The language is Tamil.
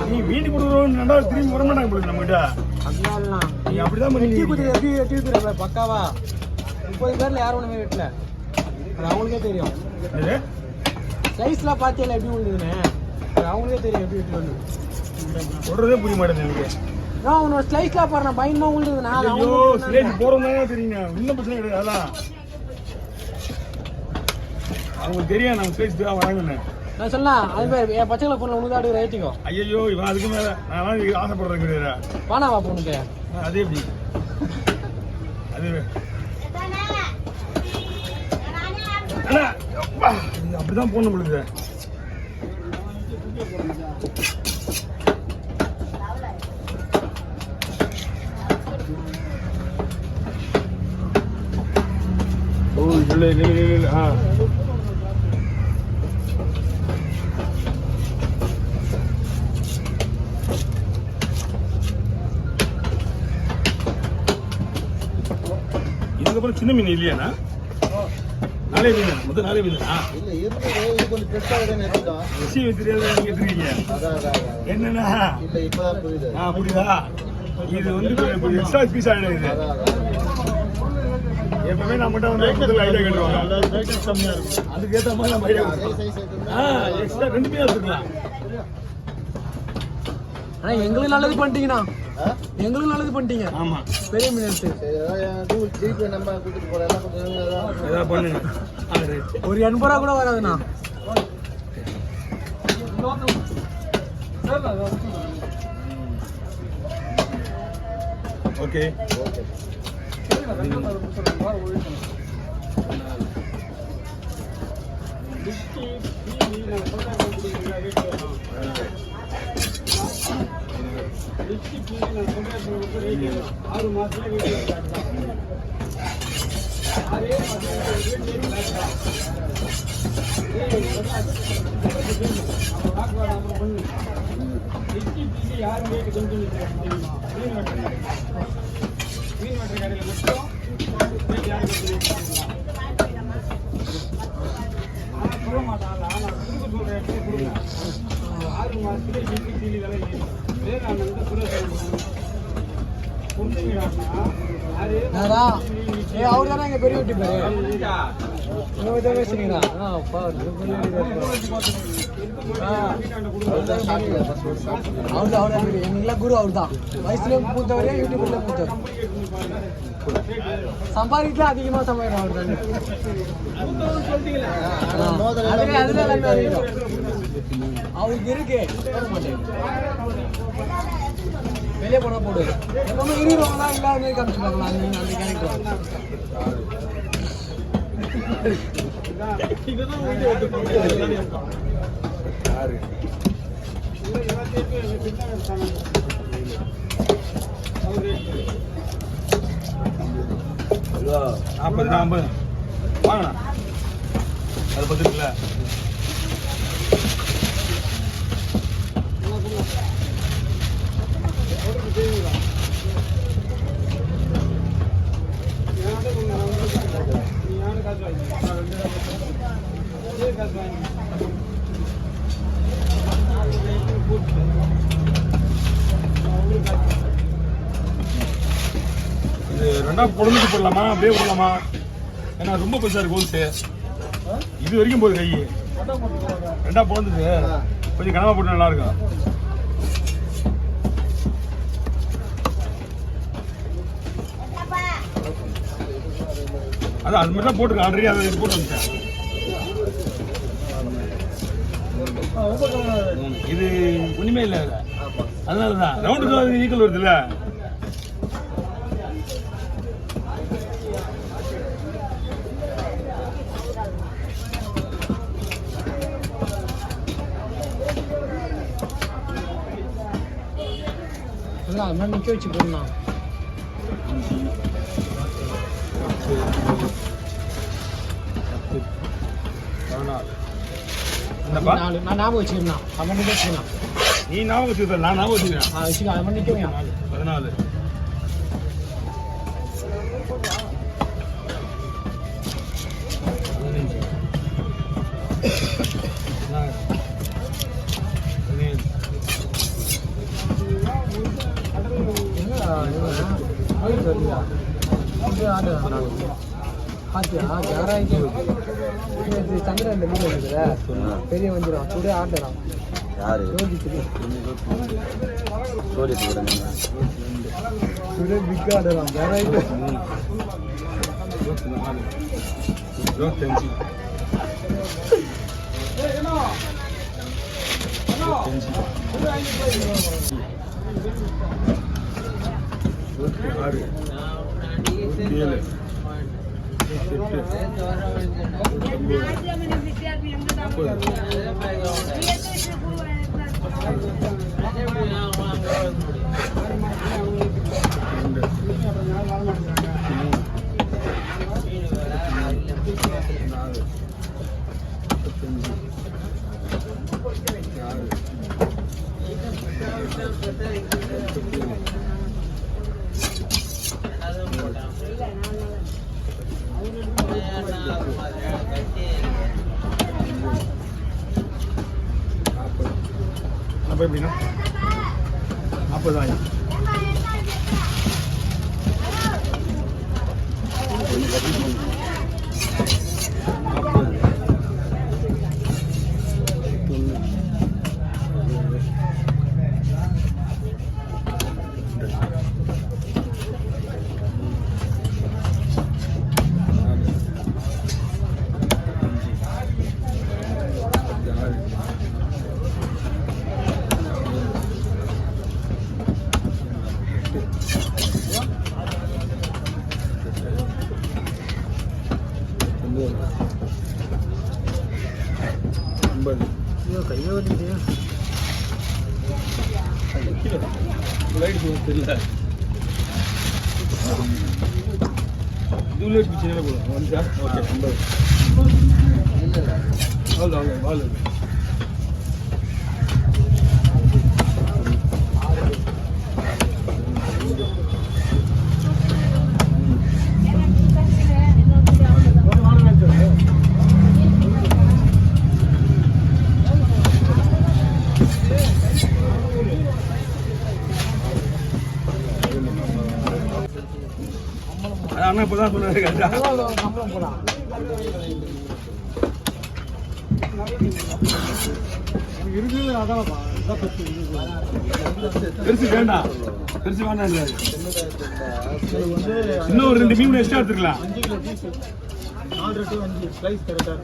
நீ வீட்டு கொடுக்குறோம் ரெண்டாவது திரும்பி வர மாட்டாங்க போல நம்மகிட்ட. நீ அப்படிதான் பக்காவா 30 பேர்ல யாரும் ஒண்ணுமே வீட்டுல அவங்களுக்கே தெரியும். சைஸ்லாம் பாத்தியல எப்படி விழுதுன்னு அவங்களுக்கே தெரியும் எப்படி வீட்டு வந்து சொல்றதே புரிய மாட்டேங்குது எனக்கு. நான் உன்னோட ஸ்லைஸ்லாம் பாருங்க பயமா விழுதுண்ணா. ஐயோ ஸ்லைஸ் போறோம்னா தெரியுங்க, இன்னும் பிரச்சனை கிடையாது. அதான் அவங்களுக்கு தெரியும் நம்ம ஸ்லைஸ் தான் வராங்கன்னு. நான் சொல்லலாம் அது மாதிரி என் பச்சை பொண்ணு உனக்கு தான் ஏற்றிக்கோ. ஐயோ இவன் அதுக்கு மேல நான் ஆசைப்படுறேன் கிடையாது. வானாவா பொண்ணுக்கு அதே எப்படி அது அப்படிதான் போன பொழுது இதுக்கப்புறம் சின்ன மீன் இல்லையாண்ணா? நாளே மீன் மொத்தம் நாளே மீனா? விஷயம் தெரியாத கேட்டுருக்கீங்க என்னன்னா புரியுதா? இது வந்து எக்ஸ்ட்ரா பீஸ் ஆகிடுது. எப்பவுமே நம்மகிட்ட வந்து ஐடியா கேட்டுருவாங்க, அதுக்கேற்ற மாதிரி நம்ம ஐடியா எக்ஸ்ட்ரா 2 மீன் எடுத்துக்கலாம். ஆனா எங்களுக்கு நல்லது பண்ணிட்டீங்கண்ணா, எங்களுக்கு நல்லது பண்ணிட்டீங்க. ஆமா பெரிய மீன் எடுத்து பண்ணுங்க. ஒரு 80 ரூபா கூட வராதுண்ணா. ஓகே அவரு தானே எங்க பெரிய வீட்டு பேரு எங்களுக்குலாம் குரு அவர் தான். வயசுல மூத்தவரே யூடியூப்ல மூத்தவர். சம்பாதிக்கலாம் அதிகமா சம்பாதிக்கிறோம் அவர் தானே. அதுல எல்லாமே அதிகம் அவருக்கு இருக்கு. வெளியே போனா போடுவாரு. எப்பவுமே இருக்கிறவங்க தான் எல்லாருமே காமிச்சுப்பாங்களா அந்த கேரக்டர். வாங்கண்ணா அதை பத்திருக்குல்ல. இது 2 பொழுதுக்கு போடலாமா அப்படியே போடலாமா? ஏன்னா ரொம்ப பெருசா இருக்கு ஹோல்ஸு. இது வரைக்கும் போகுது கை 2 பொழுதுக்கு கொஞ்சம் கனவா போட்டு நல்லா இருக்கும். அதான் அது மாதிரி தான் போட்டுருக்கேன் ஆல்ரெடி. அதை போட்டு வந்துட்டேன். இது ஒண்ணுமே இல்லை, அதனாலதான் ரவுண்டு ஈக்குவல் வருது இல்ல. நிக்க வச்சு போடலாம். நான் ஞாபகம் வச்சுக்கிறேன். அவன் வச்சுக்கலாம். நீ ஞாபகம் வச்சுக்க, நான் ஞாபகம் வச்சுக்கிறேன். வச்சுக்கலாம். அவன் நிற்க 14 சொல்லியா அப்படியே ஆடுறான் பாத்தியா யாராயிட்டு சந்திரன் இந்த மீன் இருக்குது பெரிய வந்துடும் சுடே ஆடுறான் யாரு சுடே பிக் ஆடுறான் யாராயிட்டு 24 அப்போ எப்படின்னா 40,000 ஐயோ கையை வலிக்குது லைட் தெரியல இதுல பிச்சையில போலாம் வந்து ஓகே 50 வால் அண்ணா இப்பதான் சொன்னாரு சம்பளம் போலாம் இருக்குது அதான்ப்பா பெருசு வேண்டாம் பெருசு வேண்டாம் இன்னும் ஒரு 2 மீன் எக்ஸ்ட்ரா எடுத்துக்கலாம் 5 கிலோ பீஸ் 4 to 5 ஸ்லைஸ் கரெக்டா